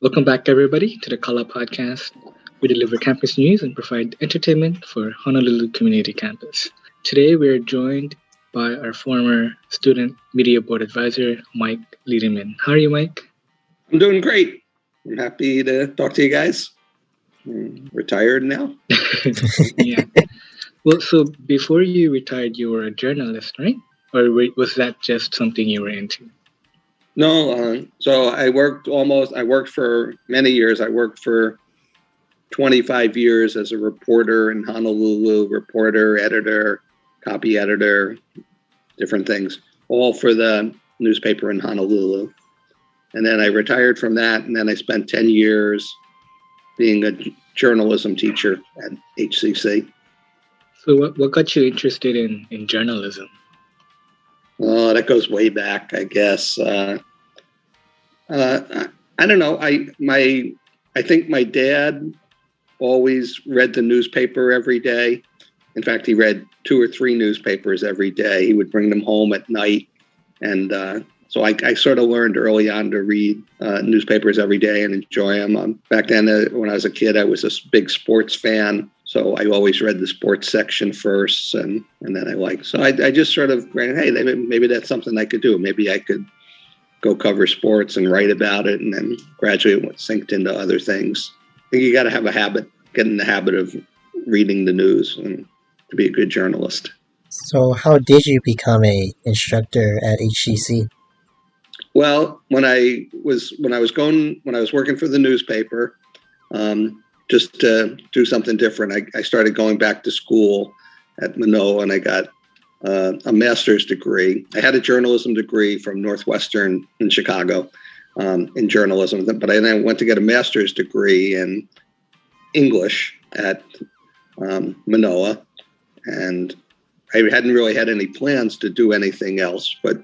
Welcome back, everybody, to the Kala Podcast. We deliver campus news and provide entertainment for Honolulu Community Campus. Today, we are joined by our former student media board advisor, Mike Leidemann. How are you, Mike? I'm doing great. I'm happy to talk to you guys. I'm retired now. Yeah. Well, so before you retired, you were a journalist, right? Or was that just something you were into? No, so I worked for many years. I worked for 25 years as a reporter in Honolulu, reporter, editor, copy editor, different things, all for the newspaper in Honolulu. And then I retired from that, and then I spent 10 years being a journalism teacher at HCC. So what got you interested in journalism? Oh, that goes way back, I guess. I don't know. I think my dad always read the newspaper every day. In fact, he read 2 or 3 newspapers every day. He would bring them home at night. And so I sort of learned early on to read newspapers every day and enjoy them. Back then, when I was a kid, I was a big sports fan. So I always read the sports section first, and then I liked. So I just sort of, hey, maybe that's something I could do. Maybe I could go cover sports and write about it, and then gradually synced into other things. I think you got to have a habit, get in the habit of reading the news, and to be a good journalist. So how did you become a instructor at HCC? Well, when I was working for the newspaper, just to do something different, I started going back to school at Manoa, and I got a master's degree. I had a journalism degree from Northwestern in Chicago in journalism, but I then went to get a master's degree in English at Manoa, and I hadn't really had any plans to do anything else, but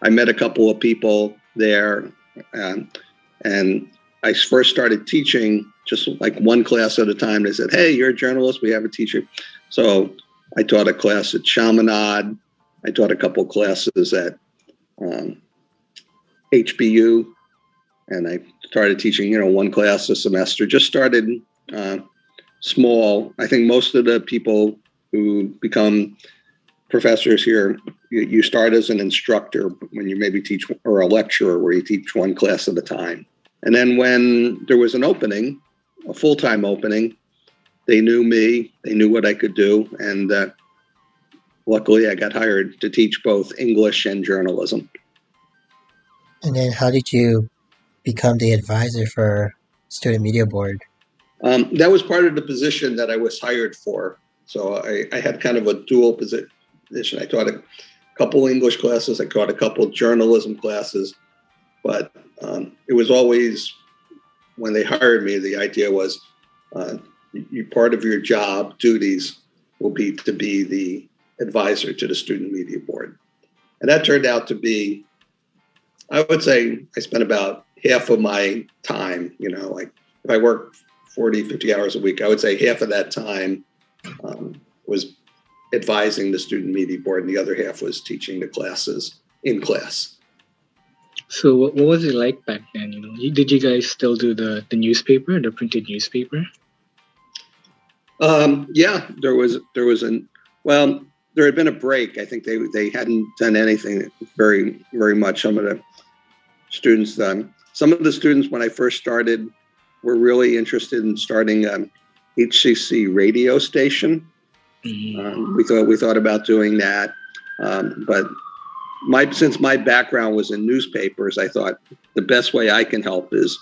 I met a couple of people there, and I first started teaching just like one class at a time. They said, hey, you're a journalist, we have a teacher. So I taught a class at Chaminade. I taught a couple classes at HBU, and I started teaching, one class a semester. Just started small. I think most of the people who become professors here, you start as an instructor when you maybe teach, or a lecturer where you teach one class at a time. And then when there was an opening, a full-time opening, they knew me, they knew what I could do, and luckily I got hired to teach both English and journalism. And then how did you become the advisor for Student Media Board? That was part of the position that I was hired for. So I had kind of a dual position. I taught a couple English classes, I taught a couple journalism classes, but it was always, when they hired me, the idea was part of your job duties will be to be the advisor to the Student Media Board. And that turned out to be, I would say I spent about half of my time, like if I worked 40, 50 hours a week, I would say half of that time was advising the Student Media Board, and the other half was teaching the classes in class. So what was it like back then? Did you guys still do the newspaper, the printed newspaper? Yeah, there had been a break. I think they hadn't done anything very, very much. Some of the students when I first started were really interested in starting an HCC radio station. Mm-hmm. We thought about doing that, but since my background was in newspapers, I thought the best way I can help is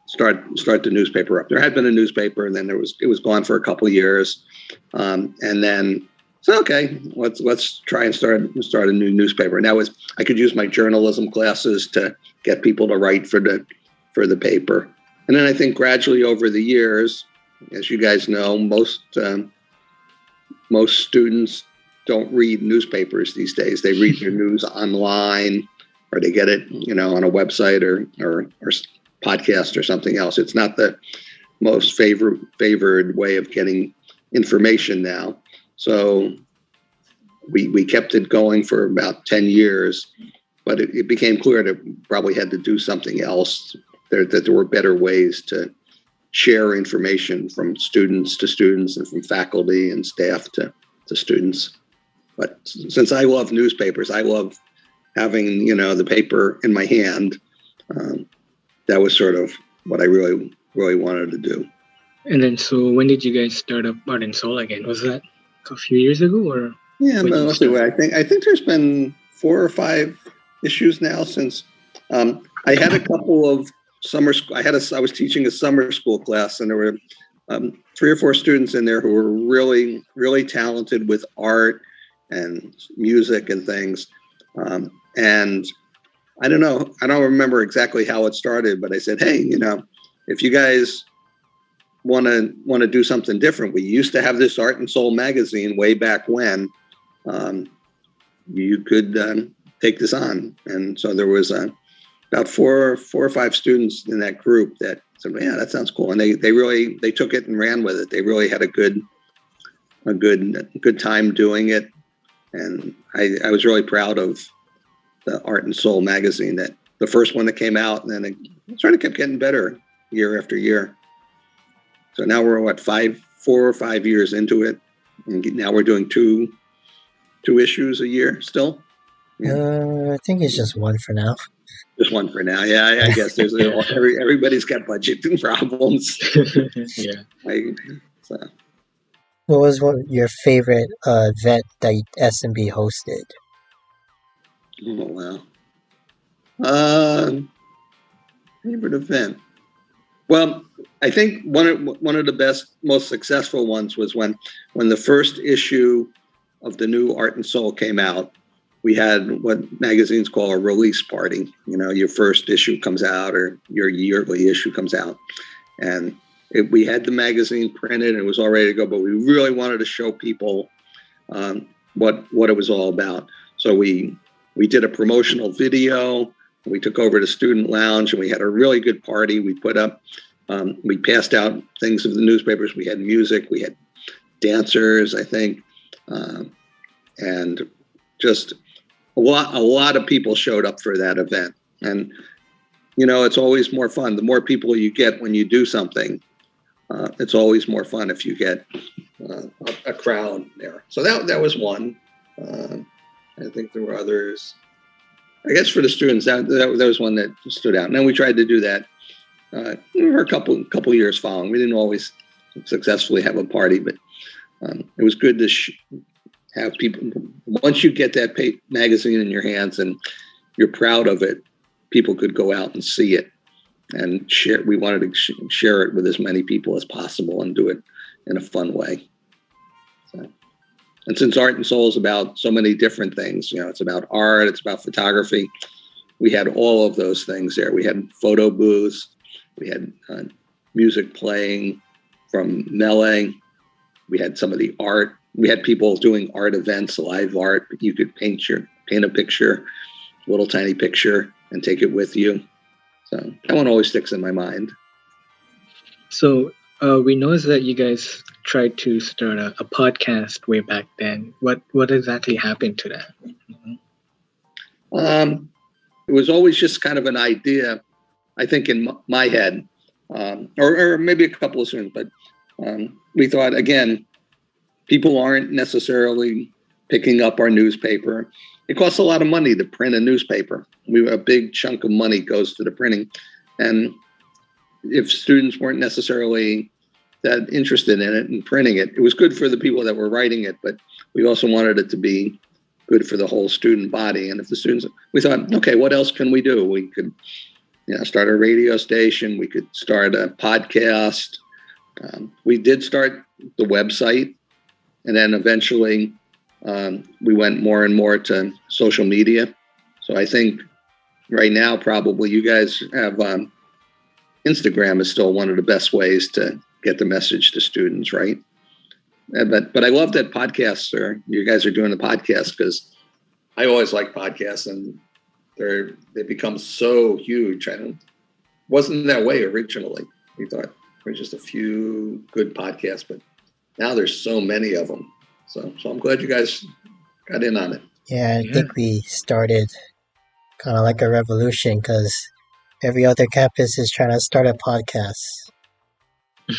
start the newspaper up. There had been a newspaper, and then it was gone for a couple of years, and then so okay, let's try and start a new newspaper. And that was, I could use my journalism classes to get people to write for the paper, and then I think gradually over the years, as you guys know, most students don't read newspapers these days. They read their news online, or they get it, on a website or podcast or something else. It's not the most favored way of getting information now. So we kept it going for about 10 years, but it became clear that we probably had to do something else that there were better ways to share information from students to students and from faculty and staff to students. But since I love newspapers, I love having, the paper in my hand. That was sort of what I really, really wanted to do. And then, so when did you guys start up Art and Soul again? Was that a few years ago, or? Yeah, no, let's see. I think there's been 4 or 5 issues now since. I had a couple of summer school. I was teaching a summer school class, and there were 3 or 4 students in there who were really, really talented with art and music and things. And I don't know. I don't remember exactly how it started, but I said, hey, if you guys want to do something different, we used to have this Art and Soul magazine way back when. You could take this on. And so there was about 4 or 5 students in that group that said, yeah, that sounds cool. And they took it and ran with it. They really had a good time doing it. And I was really proud of the Art and Soul magazine, that the first one that came out, and then it sort of kept getting better year after year. So now we're 4 or 5 years into it, and now we're doing two issues a year still. Yeah. I think it's just one for now. Just one for now. Yeah, I guess there's everybody's got budgeting problems. Yeah. What was your favorite event that SMB hosted? Oh, wow. Favorite event. Well, I think one of the best, most successful ones was when the first issue of the new Art and Soul came out. We had what magazines call a release party. Your first issue comes out, or your yearly issue comes out, and we had the magazine printed and it was all ready to go. But we really wanted to show people what it was all about. So we did a promotional video. We took over the student lounge and we had a really good party. We put up, we passed out things of the newspapers. We had music, we had dancers, I think, and just a lot of people showed up for that event. And it's always more fun. The more people you get when you do something, it's always more fun if you get a crowd there. So that was one. I think there were others. I guess for the students, that was one that stood out. And then we tried to do that for a couple years following. We didn't always successfully have a party, but it was good to have people. Once you get that magazine in your hands and you're proud of it, people could go out and see it and share. We wanted to share it with as many people as possible and do it in a fun way. And since Art and Soul is about so many different things, it's about art, it's about photography. We had all of those things there. We had photo booths, we had music playing from melee. We had some of the art. We had people doing art events, live art. You could paint a picture, little tiny picture, and take it with you. So that one always sticks in my mind. So we noticed that you guys tried to start a podcast way back then. What exactly happened to that? It was always just kind of an idea, I think, in my head, or maybe a couple of students. But we thought, again, people aren't necessarily picking up our newspaper. It costs a lot of money to print a newspaper. A big chunk of money goes to the printing. And if students weren't necessarily that interested in it and printing it, it was good for the people that were writing it, but we also wanted it to be good for the whole student body. And if the students, we thought, okay, what else can we do? We could start a radio station. We could start a podcast. We did start the website, and then eventually we went more and more to social media. So I think right now, probably you guys have Instagram is still one of the best ways to get the message to students, right? But I love that podcasts you guys are doing the podcast, because I always like podcasts, and they become so huge. Wasn't that way originally. We thought there were just a few good podcasts, but now there's so many of them. So I'm glad you guys got in on it. Yeah, I think we started kind of like a revolution, because every other campus is trying to start a podcast.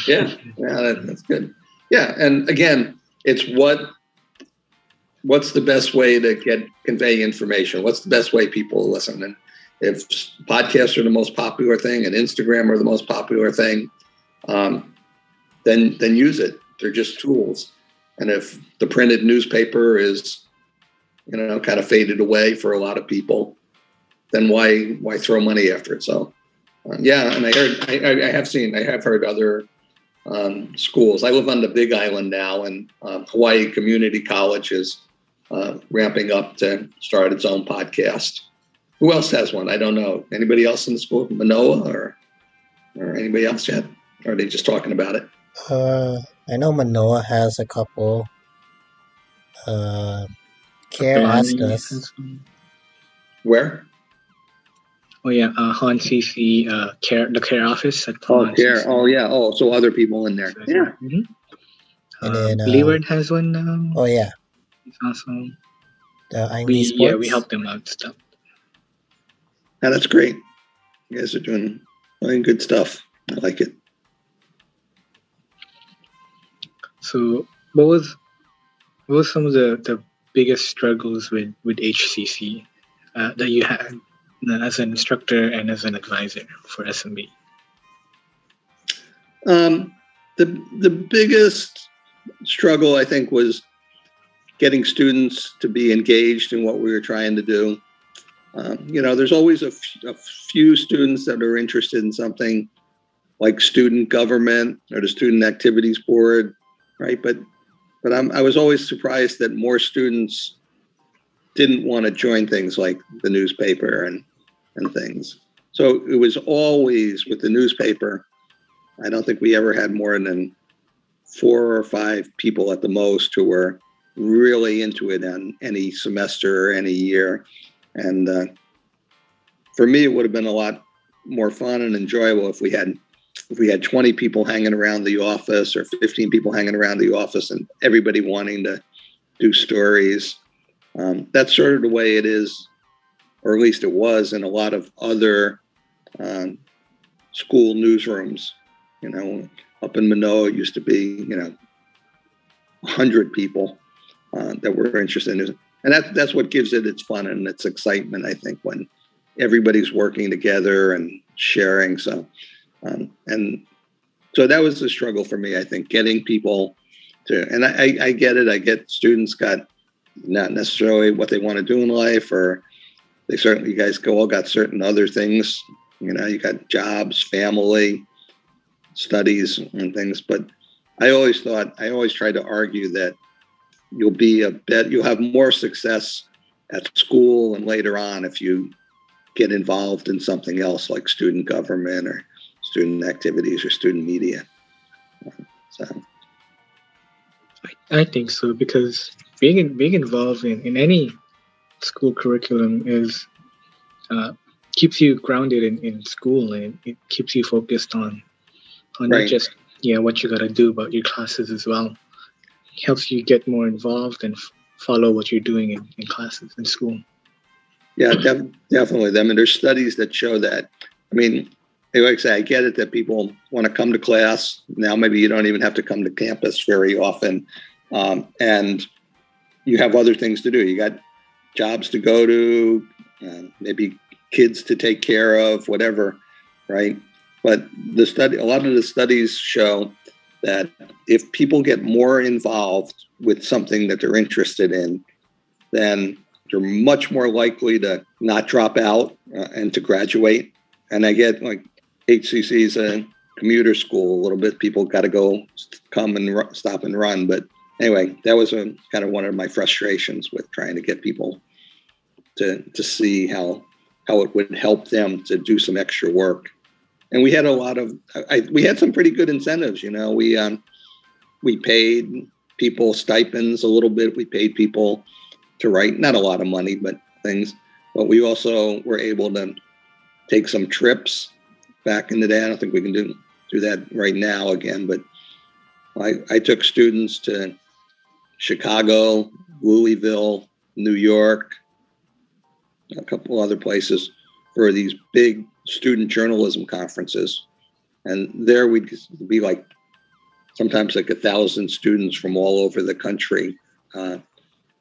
Yeah, that's good. Yeah, and again, it's what's the best way to convey information? What's the best way people listen? And if podcasts are the most popular thing and Instagram are the most popular thing, then use it. They're just tools. And if the printed newspaper is, kind of faded away for a lot of people, then why throw money after it? So, yeah. And I have heard other schools. I live on the Big Island now, and Hawai'i Community College is ramping up to start its own podcast. Who else has one? I don't know. Anybody else in the school? Manoa or anybody else yet? Or are they just talking about it? I know Manoa has a couple. Care asked Kalani us. has one. Where? Oh yeah, HonCC, the care office at Oh, Care. HonCC. Oh, yeah. Oh, so other people in there. Yeah. Mm-hmm. And then, Leeward has one now. oh yeah, It's awesome. the Ainley We Sports. help them out and stuff. Yeah, that's great. You guys are doing good stuff. I like it. So what was some of the biggest struggles with HCC that you had as an instructor and as an advisor for SMB? The biggest struggle, I think, was getting students to be engaged in what we were trying to do. There's always a few students that are interested in something like student government or the student activities board, right? But I was always surprised that more students didn't want to join things like the newspaper and things. So it was always with the newspaper. I don't think we ever had more than 4 or 5 people at the most who were really into it on any semester or any year. And for me, it would have been a lot more fun and enjoyable if we had 20 people hanging around the office or 15 people hanging around the office and everybody wanting to do stories. That's sort of the way it is, or at least it was in a lot of other school newsrooms. Up in Manoa, it used to be, 100 people that were interested in it. And that's what gives it its fun and its excitement, I think, when everybody's working together and sharing. So, and so that was the struggle for me, I think, getting people to, and I get it. I get students got not necessarily what they want to do in life, or you guys all got certain other things. You got jobs, family, studies and things. But I always tried to argue that you'll have more success at school and later on if you get involved in something else like student government or student activities or student media. So I think so, because being involved in any school curriculum is keeps you grounded in school, and it keeps you focused on not right. just what you got to do about your classes as well. It helps you get more involved and follow what you're doing in classes in school. Yeah, definitely. I mean, there's studies that show that. I mean, like I say, I get it that people want to come to class. Now, maybe you don't even have to come to campus very often. And you have other things to do. You got jobs to go to, maybe kids to take care of, whatever, right? But a lot of the studies show that if people get more involved with something that they're interested in, then they're much more likely to not drop out and to graduate. And I get like HCC is a commuter school a little bit. People got to come and stop and run. But anyway, that was kind of one of my frustrations with trying to get people to see how it would help them to do some extra work. And we had we had some pretty good incentives. We paid people stipends a little bit. We paid people to write, not a lot of money, but things. But we also were able to take some trips back in the day. I don't think we can do that right now again, but I took students to Chicago, Louisville, New York, a couple other places for these big student journalism conferences. And there we'd be like sometimes like 1,000 students from all over the country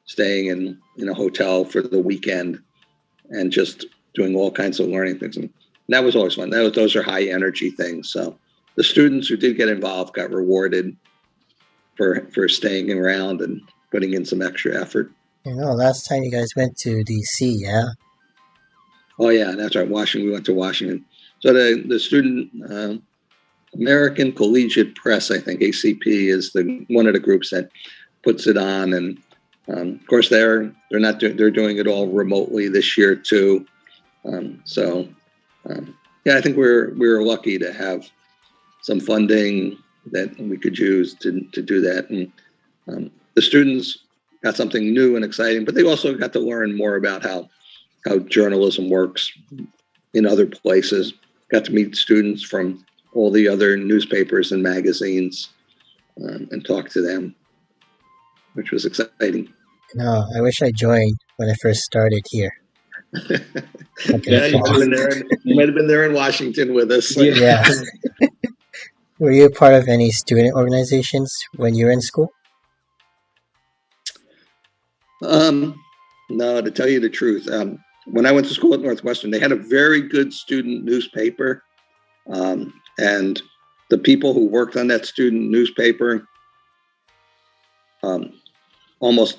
staying in a hotel for the weekend and just doing all kinds of learning things. And that was always fun. Those are high energy things. So the students who did get involved got rewarded for staying around and putting in some extra effort. Last time you guys went to DC, yeah? Oh yeah, that's right. Washington. We went to Washington. So the student American Collegiate Press, I think ACP is one of the groups that puts it on, and of course they're doing it all remotely this year too. Yeah, I think we're lucky to have some funding that we could use to do that, and the students got something new and exciting, but they also got to learn more about how journalism works in other places. Got to meet students from all the other newspapers and magazines and talk to them, which was exciting. No, I wish I joined when I first started here. Yeah, you might have been there in Washington with us. Yeah. Were you a part of any student organizations when you were in school? No, to tell you the truth, when I went to school at Northwestern, they had a very good student newspaper. And the people who worked on that student newspaper almost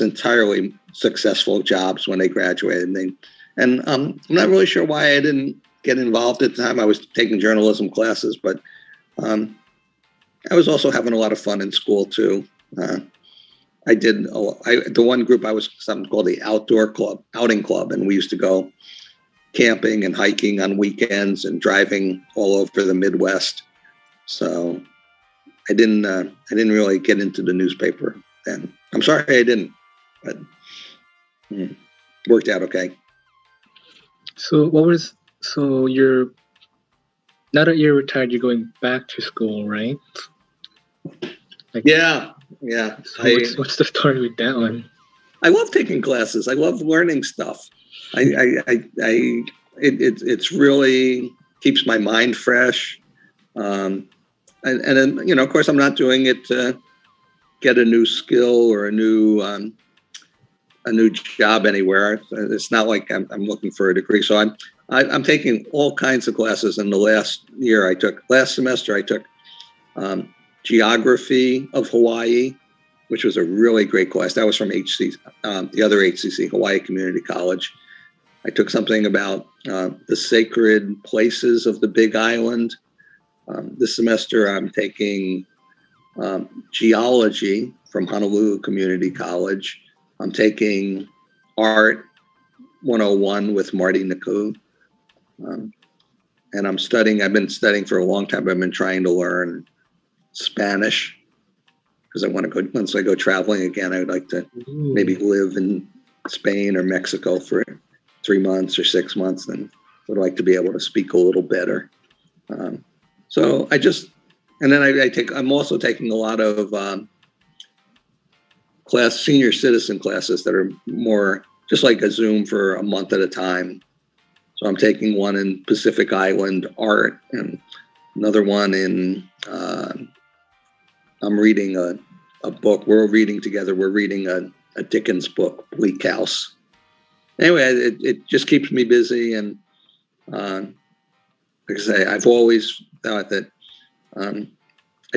entirely successful jobs when they graduated. And I'm not really sure why I didn't get involved at the time. I was taking journalism classes, but I was also having a lot of fun in school too. The one group I was something called the outing club, and we used to go camping and hiking on weekends and driving all over the Midwest. So I didn't really get into the newspaper then. I'm sorry I didn't, but worked out okay. So you're now that you're retired, you're going back to school, right? Yeah. So what's the story with that one? I love taking classes. I love learning stuff. It's really keeps my mind fresh. And then, of course, I'm not doing it to get a new skill or a new job anywhere. It's not like I'm looking for a degree. So I'm taking all kinds of classes. In the last semester I took geography of Hawaii, which was a really great class. That was from HCC, the other HCC, Hawaii Community College. I took something about the sacred places of the Big Island. This semester, I'm taking geology from Honolulu Community College. I'm taking Art 101 with Marty Naku. And I've been studying for a long time. I've been trying to learn Spanish because I want to go, once I go traveling again, I would like to maybe live in Spain or Mexico for 3 months or 6 months, and would like to be able to speak a little better. So I'm also taking a lot of senior citizen classes that are more just like a Zoom for a month at a time. So I'm taking one in Pacific Island art and another one in, I'm reading a book. We're reading together. We're reading a Dickens book, Bleak House. Anyway, it just keeps me busy. And like I say, I've always thought that I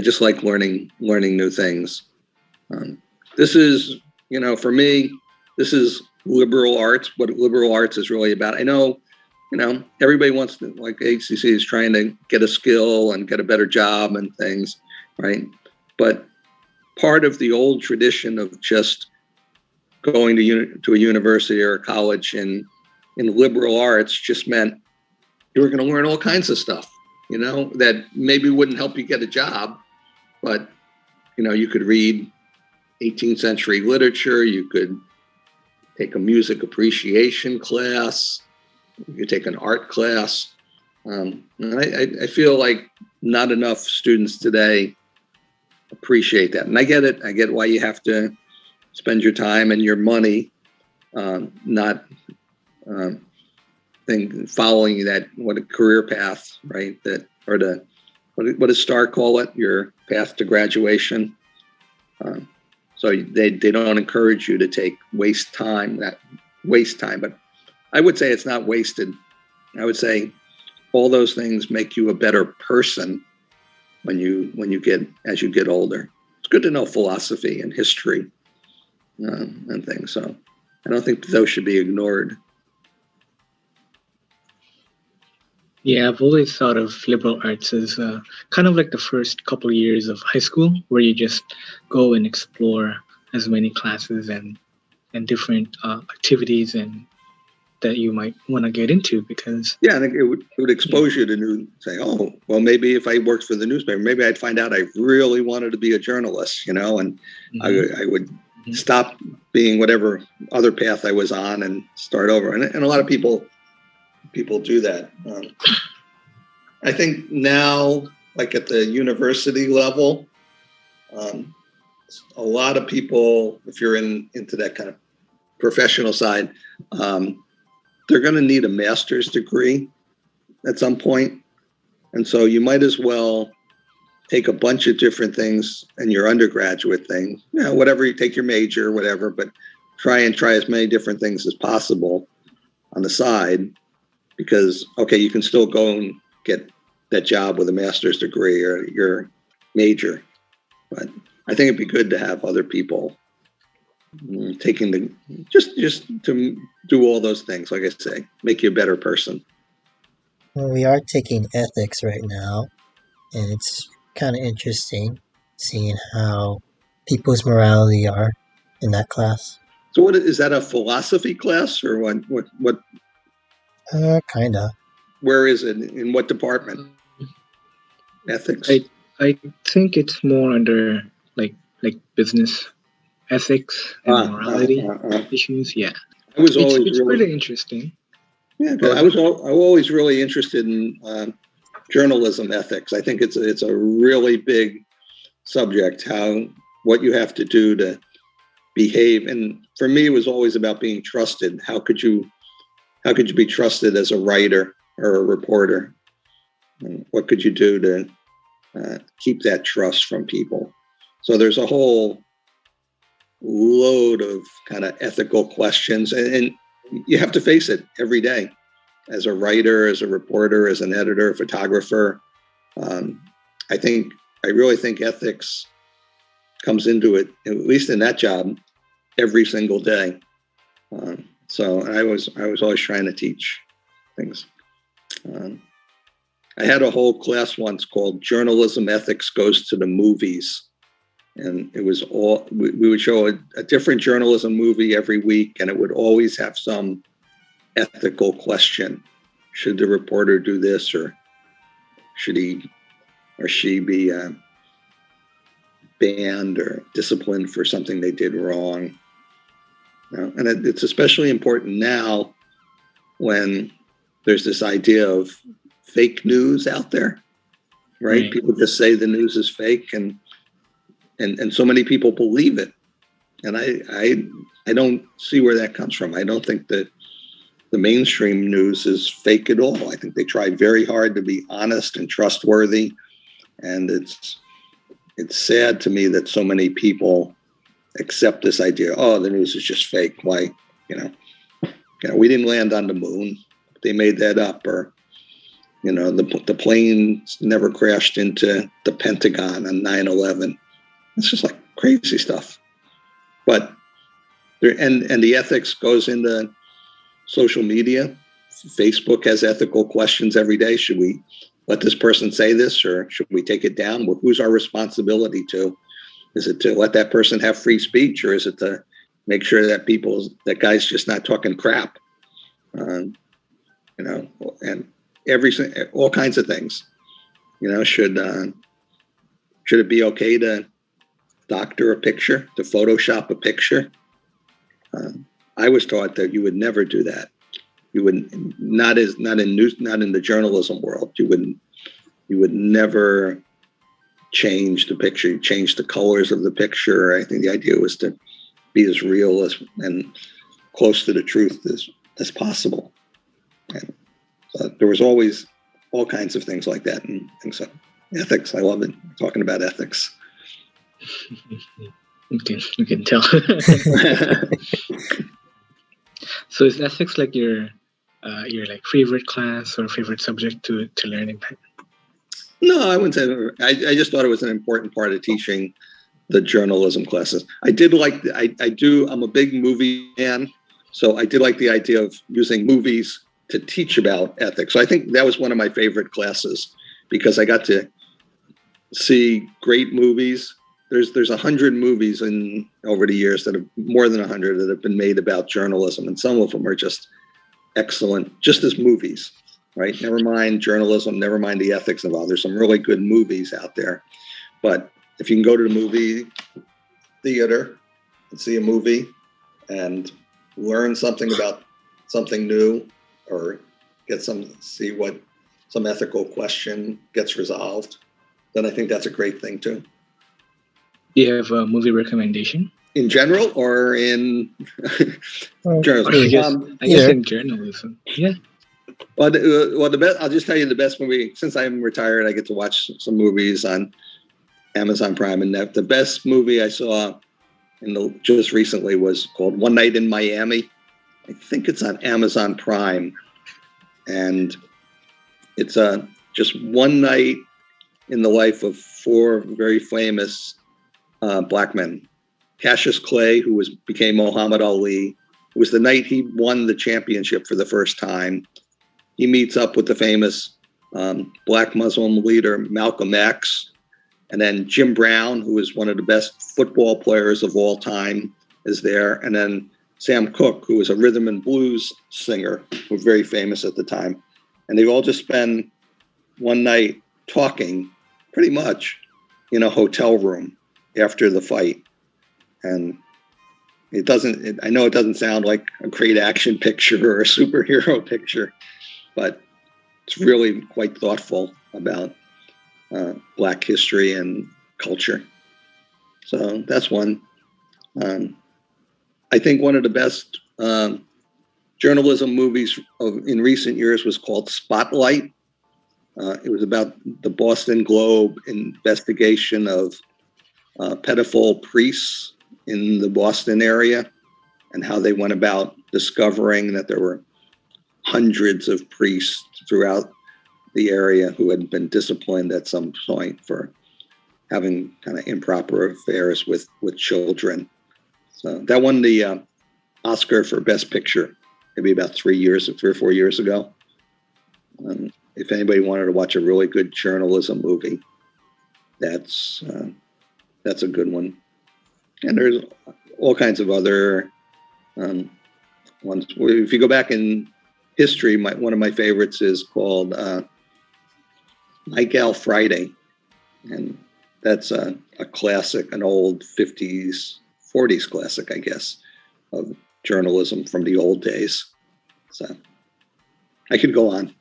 just like learning new things. This is, for me, this is liberal arts, what liberal arts is really about. I know, everybody wants to, like HCC is trying to get a skill and get a better job and things, right? But part of the old tradition of just going to a university or a college in liberal arts just meant you were going to learn all kinds of stuff, that maybe wouldn't help you get a job, but, you could read 18th century literature, you could take a music appreciation class, you could take an art class. And I feel like not enough students today appreciate that. And I get it. I get why you have to spend your time and your money not thing, following that, what a career path, right? That, or what does Starr call it? Your path to graduation. So they don't encourage you to waste time, but I would say it's not wasted. I would say all those things make you a better person as you get older. It's good to know philosophy and history and things. So I don't think those should be ignored. Yeah, I've always thought of liberal arts as kind of like the first couple of years of high school, where you just go and explore as many classes and different activities and that you might want to get into, because I think it would expose you to say, oh, well, maybe if I worked for the newspaper, maybe I'd find out I really wanted to be a journalist, and I would stop being whatever other path I was on and start over. And a lot of people do that. I think now, like at the university level, a lot of people, if you're into that kind of professional side, they're going to need a master's degree at some point. And so you might as well take a bunch of different things in your undergraduate thing, whatever, you take your major, whatever, but try as many different things as possible on the side, because, okay, you can still go and get that job with a master's degree or your major. But I think it'd be good to have other people taking just to do all those things, like I say, make you a better person. Well, we are taking ethics right now, and it's kind of interesting seeing how people's morality are in that class. So what is that, a philosophy class, or what? Kinda. Where is it? In what department? Ethics? I think it's more under like business ethics and morality issues. Yeah, I was always it's really pretty interesting. Yeah, I was always really interested in journalism ethics. I think it's a really big subject, what you have to do to behave. And for me, it was always about being trusted. How could you be trusted as a writer or a reporter? And what could you do to keep that trust from people? So there's a whole load of kind of ethical questions, and you have to face it every day as a writer, as a reporter, as an editor, photographer. I really think ethics comes into it, at least in that job, every single day. So I was always trying to teach things. I had a whole class once called Journalism Ethics Goes to the Movies. And it was we would show a different journalism movie every week, and it would always have some ethical question. Should the reporter do this, or should he or she be banned or disciplined for something they did wrong? And it's especially important now when there's this idea of fake news out there, right? People just say the news is fake, and so many people believe it. And I don't see where that comes from. I don't think that the mainstream news is fake at all. I think they try very hard to be honest and trustworthy. And it's sad to me that so many people accept this idea, oh, the news is just fake. Why, we didn't land on the moon. They made that up. Or, the plane never crashed into the Pentagon on 9/11. It's just like crazy stuff. But and the ethics goes into social media. Facebook has ethical questions every day. Should we let this person say this, or should we take it down? Well, who's our responsibility to? Is it to let that person have free speech, or is it to make sure that that guy's just not talking crap? And all kinds of things. Should it be okay to doctor a picture, to Photoshop a picture? I was taught that you would never do that. You would not in the journalism world. You would never change the picture. You change the colors of the picture. I think the idea was to be as real and close to the truth as possible. And there was always all kinds of things like that. And so ethics, I love it, talking about ethics. You can tell. So is ethics like your like favorite class or favorite subject to learn in? No, I wouldn't say. I just thought it was an important part of teaching the journalism classes. I did like. I'm a big movie fan, so I did like the idea of using movies to teach about ethics. So I think that was one of my favorite classes because I got to see great movies. There's 100 movies over the years that have more than 100 that have been made about journalism, and some of them are just excellent, just as movies, right? Never mind journalism, never mind the ethics involved. There's some really good movies out there, but if you can go to the movie theater and see a movie and learn something about something new, or see what some ethical question gets resolved, then I think that's a great thing too. Do you have a movie recommendation? In general or in journalism? I guess in journalism. Yeah. Well, the best. I'll just tell you the best movie. Since I'm retired, I get to watch some movies on Amazon Prime, and the best movie I saw just recently was called One Night in Miami. I think it's on Amazon Prime, and it's just one night in the life of four very famous black men. Cassius Clay, who became Muhammad Ali. It was the night he won the championship for the first time. He meets up with the famous black Muslim leader Malcolm X, and then Jim Brown, who is one of the best football players of all time, is there, and then Sam Cooke, who was a rhythm and blues singer, who was very famous at the time, and they all just spend one night talking, pretty much, in a hotel room after the fight. And I know it doesn't sound like a great action picture or a superhero picture, but it's really quite thoughtful about Black history and culture. So that's one. I think one of the best journalism movies in recent years was called Spotlight. It was about the Boston Globe investigation of pedophile priests in the Boston area and how they went about discovering that there were hundreds of priests throughout the area who had been disciplined at some point for having kind of improper affairs with children. So that won the Oscar for Best Picture, maybe about 3 or 4 years ago. If anybody wanted to watch a really good journalism movie, that's a good one. And there's all kinds of other ones. If you go back in history, one of my favorites is called My Gal Friday. And that's a classic, an old 50s, 40s classic, I guess, of journalism from the old days. So I could go on.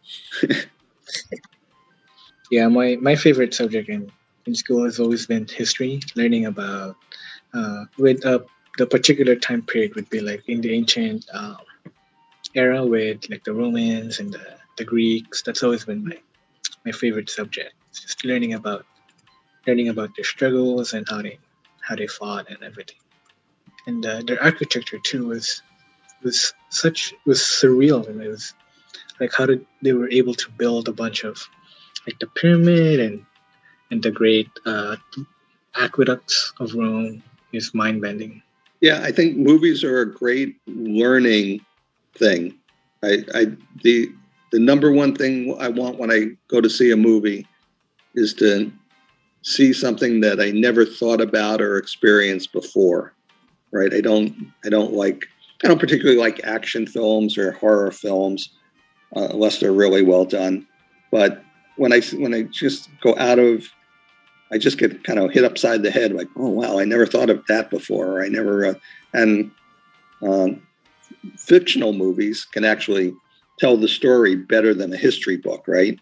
Yeah, my favorite subject in school has always been history, learning about the particular time period would be like in the ancient era with like the Romans and the Greeks. That's always been my favorite subject. It's just learning about their struggles and how they fought and everything. And their architecture too was surreal, and it was like they were able to build a bunch of like the pyramid and the great aqueducts of Rome is mind bending. Yeah, I think movies are a great learning thing. The number one thing I want when I go to see a movie is to see something that I never thought about or experienced before. Right? I don't particularly like action films or horror films unless they're really well done. But when I just go I just get kind of hit upside the head, like, oh wow, I never thought of that before. Or I never fictional movies can actually tell the story better than a history book, right?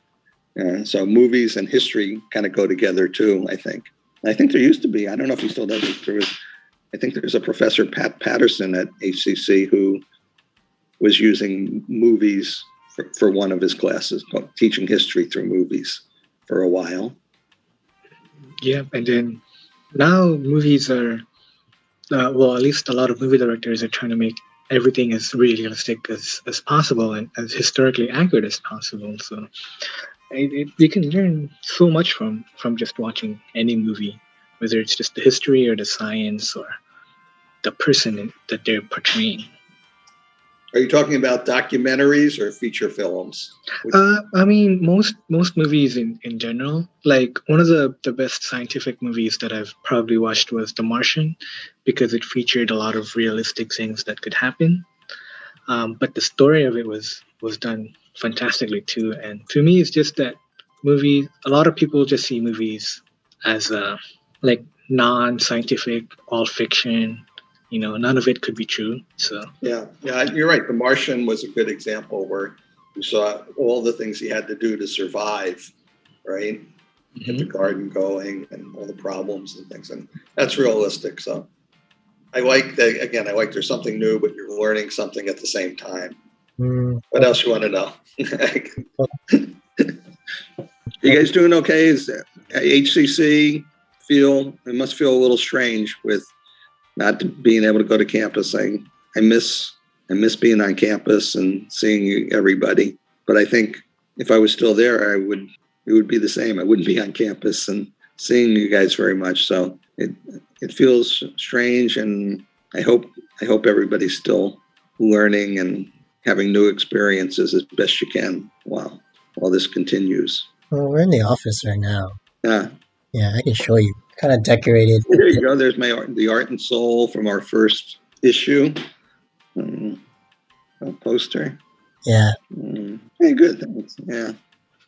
So movies and history kind of go together too, I think. I think there used to be, I don't know if he still does it, I think there's a professor, Pat Patterson at HCC, who was using movies for one of his classes, teaching history through movies for a while. Yeah, and then now movies are, well, at least a lot of movie directors are trying to make everything as realistic as possible and as historically accurate as possible. So you can learn so much from just watching any movie, whether it's just the history or the science or the person that they're portraying. Are you talking about documentaries or feature films? I mean, most movies in general. Like one of the best scientific movies that I've probably watched was The Martian, because it featured a lot of realistic things that could happen. But the story of it was done fantastically too. And to me, it's just that movies. A lot of people just see movies as like non-scientific, all fiction. None of it could be true. So yeah, you're right. The Martian was a good example where you saw all the things he had to do to survive, right? Get the garden going and all the problems and things, and that's realistic. So I like that. Again, I like there's something new, but you're learning something at the same time. What else you want to know? You guys doing okay? Is HCC it must feel a little strange with not being able to go to campus. I miss being on campus and seeing everybody. But I think if I was still there, it would be the same. I wouldn't be on campus and seeing you guys very much. So it feels strange, and I hope everybody's still learning and having new experiences as best you can while this continues. Well, we're in the office right now. Yeah, I can show you. Kind of decorated. There you go. There's the Art and Soul from our first issue. A poster. Yeah. Hey, good. Thanks. Yeah.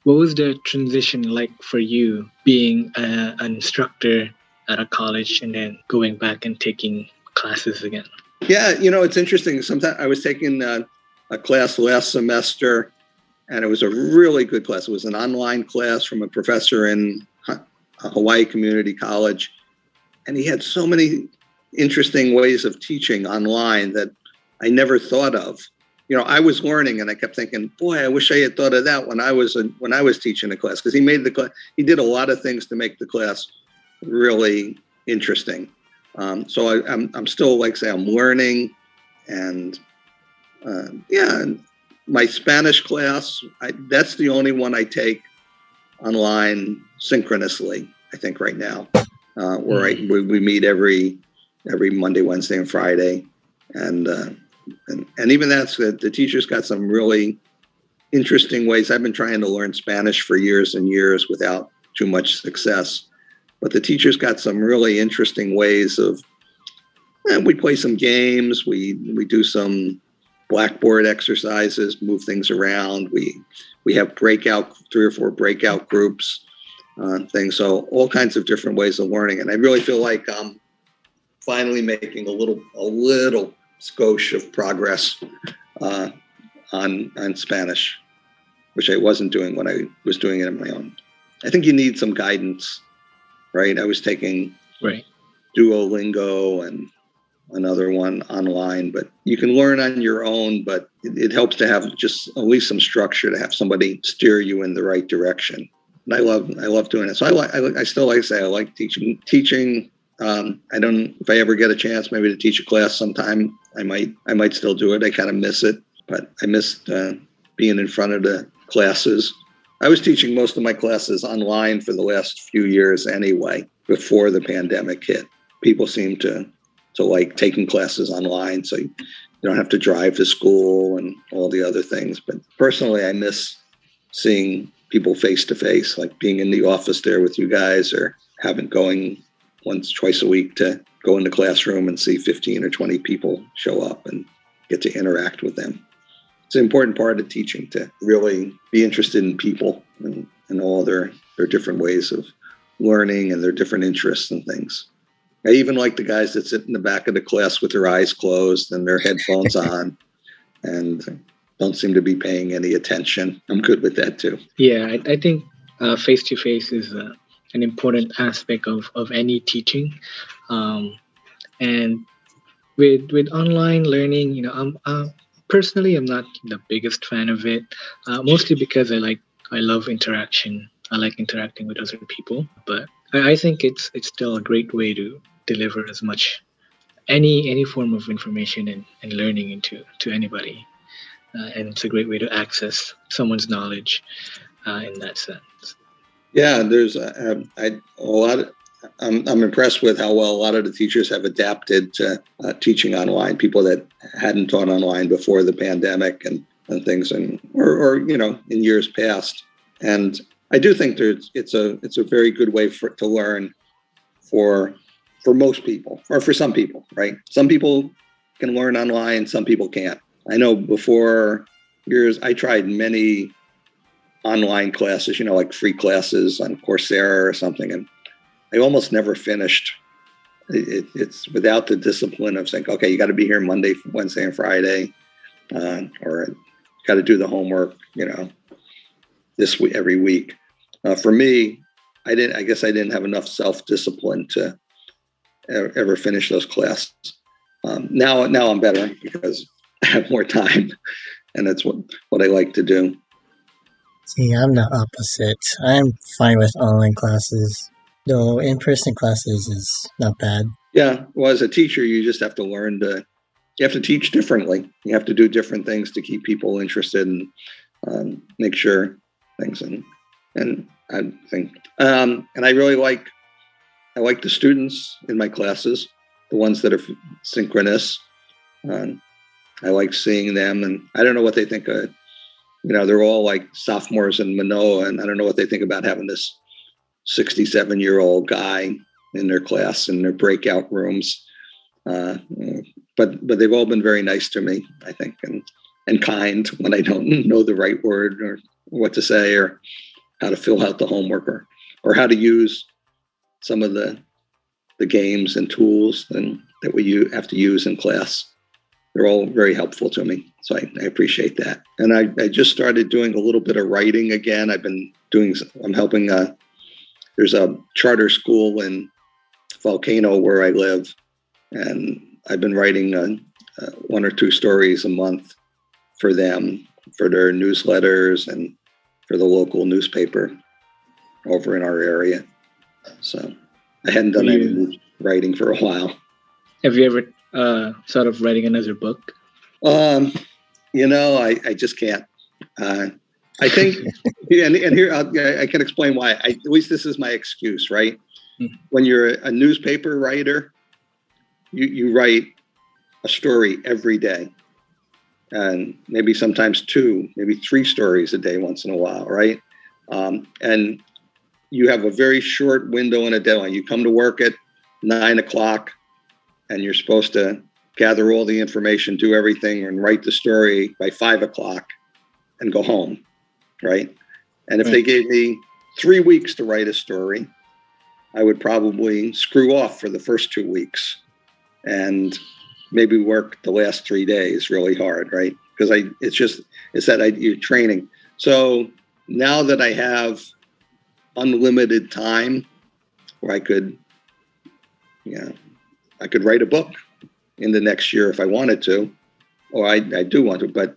What was the transition like for you, being an instructor at a college and then going back and taking classes again? Yeah, it's interesting. Sometimes I was taking a class last semester, and it was a really good class. It was an online class from a professor in Hawai'i Community College, and he had so many interesting ways of teaching online that I never thought of. I was learning, and I kept thinking, boy, I wish I had thought of that when I was teaching the class, because he did a lot of things to make the class really interesting. So I'm still, like say, I'm learning, and my Spanish class, that's the only one I take online synchronously, I think, right now, where we meet every Monday, Wednesday, and Friday, and even that's the teachers got some really interesting ways. I've been trying to learn Spanish for years and years without too much success, but the teachers got some really interesting ways of. We play some games. We do some blackboard exercises, move things around. We have 3 or 4 breakout groups, things. So all kinds of different ways of learning. And I really feel like I'm finally making a little skosh of progress on Spanish, which I wasn't doing when I was doing it on my own. I think you need some guidance, right? I was taking Duolingo and another one online, but you can learn on your own, but it helps to have just at least some structure, to have somebody steer you in the right direction. And I love doing it. So I still like to say I like teaching. I don't, if I ever get a chance maybe to teach a class sometime, I might still do it. I kind of miss it, but I missed being in front of the classes. I was teaching most of my classes online for the last few years anyway, before the pandemic hit. People seem to like taking classes online, so you don't have to drive to school and all the other things. But personally, I miss seeing people face to face, like being in the office there with you guys, or going once, twice a week to go in the classroom and see 15 or 20 people show up and get to interact with them. It's an important part of teaching, to really be interested in people and all their different ways of learning and their different interests and things. I even like the guys that sit in the back of the class with their eyes closed and their headphones on and don't seem to be paying any attention. I'm good with that too. Yeah, I think face-to-face is an important aspect of any teaching. And with online learning, I'm Personally, I'm not the biggest fan of it, mostly because I love interaction. I like interacting with other people, but I think it's still a great way to deliver as much any form of information and learning to anybody, and it's a great way to access someone's knowledge in that sense. Yeah, there's a lot. I'm impressed with how well a lot of the teachers have adapted to teaching online. People that hadn't taught online before the pandemic and things, or in years past. And I do think it's a very good way to learn for most people, or for some people, right? Some people can learn online, some people can't. I know before years I tried many online classes, like free classes on Coursera or something, and I almost never finished. It's without the discipline of saying, okay, you got to be here Monday, Wednesday, and Friday, or got to do the homework, this week, every week. For me, I guess I didn't have enough self-discipline to ever finish those classes. Now I'm better because I have more time, and that's what I like to do. See, I'm the opposite. I'm fine with online classes, though in-person classes is not bad. Yeah, well, as a teacher, you just have to learn you have to teach differently. You have to do different things to keep people interested and make sure things. And I think, and I really like the students in my classes, the ones that are synchronous. I like seeing them, and I don't know what they think of. They're all like sophomores in Manoa, and I don't know what they think about having this 67-year-old guy in their class in their breakout rooms. But they've all been very nice to me, I think, and kind when I don't know the right word or what to say or how to fill out the homework or how to use some of the games and tools that we have to use in class. They're all very helpful to me. So I appreciate that. And I just started doing a little bit of writing again. I'm helping, there's a charter school in Volcano where I live. And I've been writing one or two stories a month for them, for their newsletters and for the local newspaper over in our area. So I hadn't done any writing for a while. Have you ever thought of writing another book? I just can't. I think, and here I can explain why. At least this is my excuse, right? Mm-hmm. When you're a newspaper writer, you write a story every day, and maybe sometimes 2, maybe 3 stories a day once in a while, right? And you have a very short window and a deadline. You come to work at 9 o'clock, and you're supposed to gather all the information, do everything, and write the story by 5 o'clock and go home, right? And if they gave me 3 weeks to write a story, I would probably screw off for the first 2 weeks and maybe work the last 3 days really hard, right? Because you're training. So now that I have unlimited time where I could write a book in the next year if I wanted to, or I do want to, but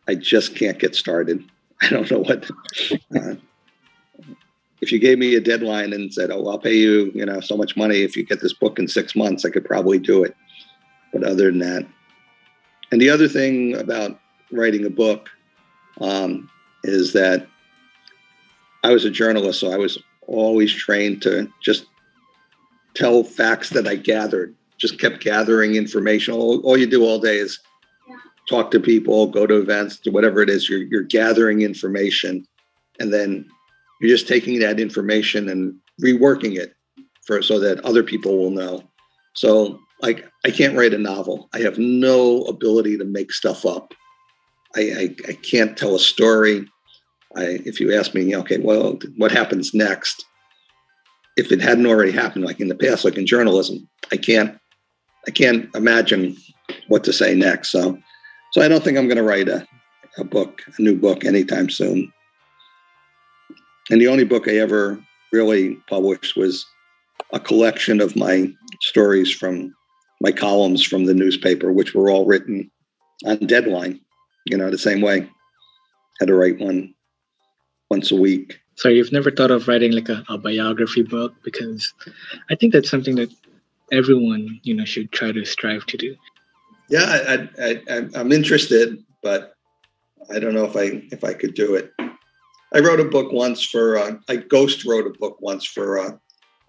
I just can't get started. I don't know what. If you gave me a deadline and said, "Oh, I'll pay you, so much money if you get this book in 6 months," I could probably do it. But other than that, and the other thing about writing a book is that I was a journalist, so I was always trained to just tell facts that I gathered. Just kept gathering information. All you do all day is talk to people, go to events, do whatever it is. You're gathering information, and then you're just taking that information and reworking it so that other people will know. So, like, I can't write a novel. I have no ability to make stuff up. I can't tell a story. If you ask me, okay, well, what happens next? If it hadn't already happened, like in the past, like in journalism, I can't imagine what to say next. So I don't think I'm going to write a new book anytime soon. And the only book I ever really published was a collection of my stories from my columns from the newspaper, which were all written on deadline. the same way. Had to write one once a week. So you've never thought of writing like a biography book? Because I think that's something that everyone, should try to strive to do. Yeah, I'm interested, but I don't know if I could do it. I wrote a book once I ghost wrote a book once for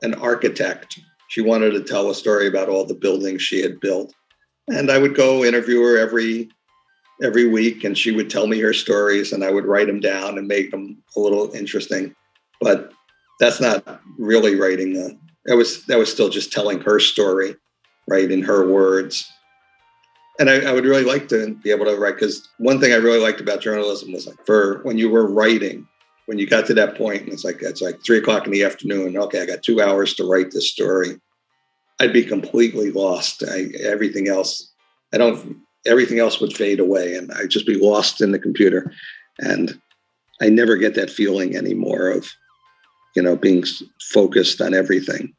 an architect. She wanted to tell a story about all the buildings she had built. And I would go interview her every week, and she would tell me her stories, and I would write them down and make them a little interesting. But that's not really writing. That was still just telling her story, right, in her words. And I would really like to be able to write, because one thing I really liked about journalism was like for when you were writing, when you got to that point, and it's like 3:00 in the afternoon. Okay, I got 2 hours to write this story. I'd be completely lost. Everything else would fade away, and I'd just be lost in the computer. And I never get that feeling anymore of, being focused on everything.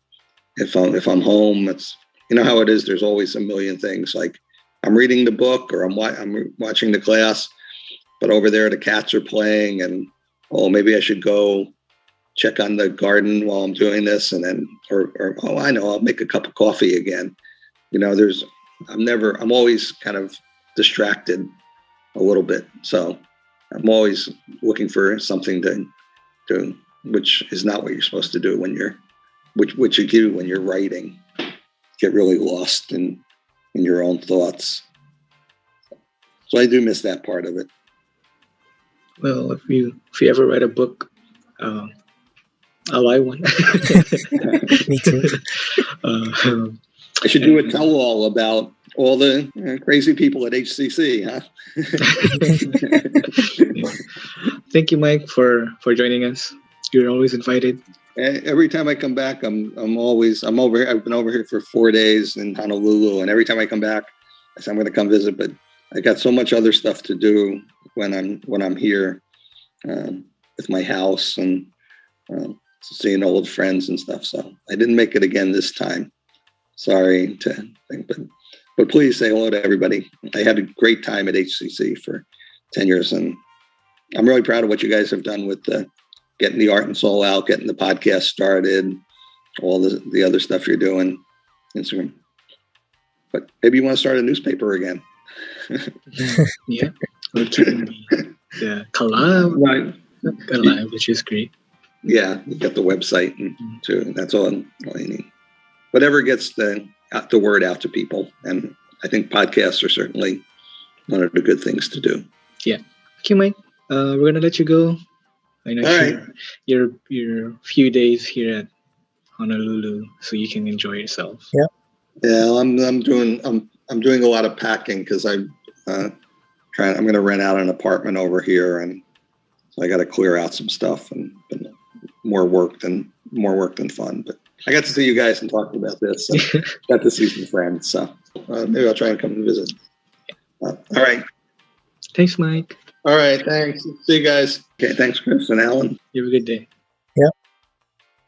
If I'm home, it's, how it is. There's always a million things. Like I'm reading the book, or I'm watching the class, but over there the cats are playing, and maybe I should go check on the garden while I'm doing this, and then, I know, I'll make a cup of coffee again. I'm always kind of distracted a little bit. So I'm always looking for something to do, which is not what you're supposed to do which you do when you're writing. Get really lost in your own thoughts. So I do miss that part of it. Well, if you ever write a book, I'll buy one. Me too. I should do a tell-all about all the crazy people at HCC, huh? Thank you, Mike, for joining us. You're always invited. Every time I come back, I'm over here. I've been over here for 4 days in Honolulu, and every time I come back, I say I'm going to come visit, but I got so much other stuff to do when I'm here with my house and seeing old friends and stuff. So I didn't make it again this time. Sorry to think, but please say hello to everybody. I had a great time at HCC for 10 years, and I'm really proud of what you guys have done with getting the Art and Soul out, getting the podcast started, all the other stuff you're doing, Instagram. But maybe you want to start a newspaper again. Yeah, we're keeping the collab alive, which is great. Yeah, you got the website too. That's all you need. Whatever gets the word out to people, and I think podcasts are certainly one of the good things to do. Yeah. Okay, Mike. We're gonna let you go. I know you're few days here at Honolulu, so you can enjoy yourself. Yeah. Yeah, I'm doing a lot of packing because I'm going to rent out an apartment over here, and so I got to clear out some stuff, and more work than fun. But I got to see you guys and talk about this. And got to see some friends, so maybe I'll try and come and visit. All right. Thanks, Mike. All right, thanks. See you guys. Okay, thanks, Chris and Alan. You have a good day. Yep.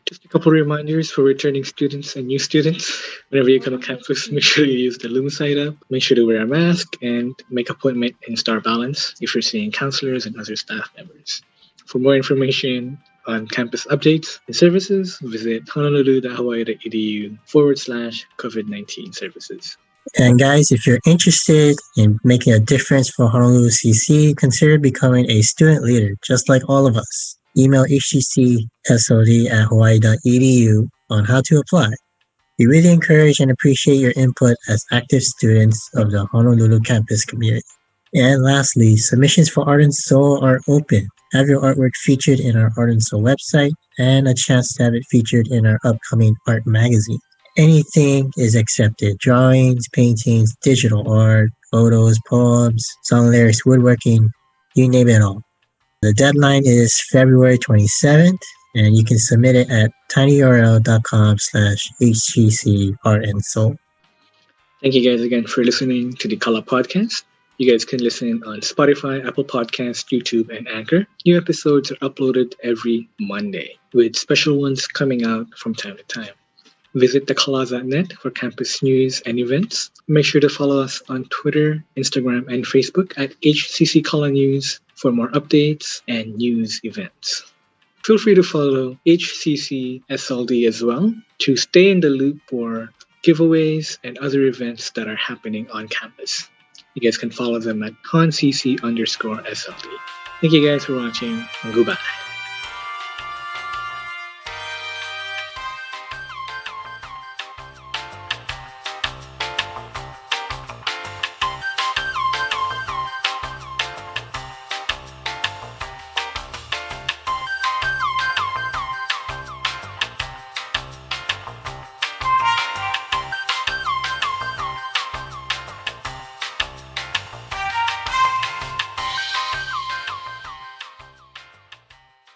Just a couple of reminders for returning students and new students. Whenever you come to campus, make sure you use the Lumicide app. Make sure to wear a mask and make appointment in Star Balance if you're seeing counselors and other staff members. For more information on campus updates and services, visit honolulu.hawaii.edu/COVID-19 services. And guys, if you're interested in making a difference for Honolulu CC, consider becoming a student leader, just like all of us. Email hgcsod@hawaii.edu on how to apply. We really encourage and appreciate your input as active students of the Honolulu campus community. And lastly, submissions for Art and Soul are open. Have your artwork featured in our Art and Soul website and a chance to have it featured in our upcoming art magazine. Anything is accepted. Drawings, paintings, digital art, photos, poems, song lyrics, woodworking, you name it all. The deadline is February 27th, and you can submit it at tinyurl.com/HGC Art and Soul. Thank you guys again for listening to the Kala Podcast. You guys can listen on Spotify, Apple Podcasts, YouTube, and Anchor. New episodes are uploaded every Monday, with special ones coming out from time to time. Visit thecala.net for campus news and events. Make sure to follow us on Twitter, Instagram, and Facebook at HCC Kala News for more updates and news events. Feel free to follow HCC SLD as well to stay in the loop for giveaways and other events that are happening on campus. You guys can follow them at HonCC_SLD. Thank you guys for watching, and goodbye.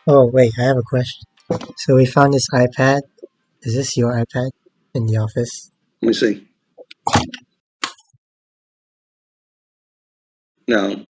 Oh, wait, I have a question. So we found this iPad. Is this your iPad in the office? Let me see. No.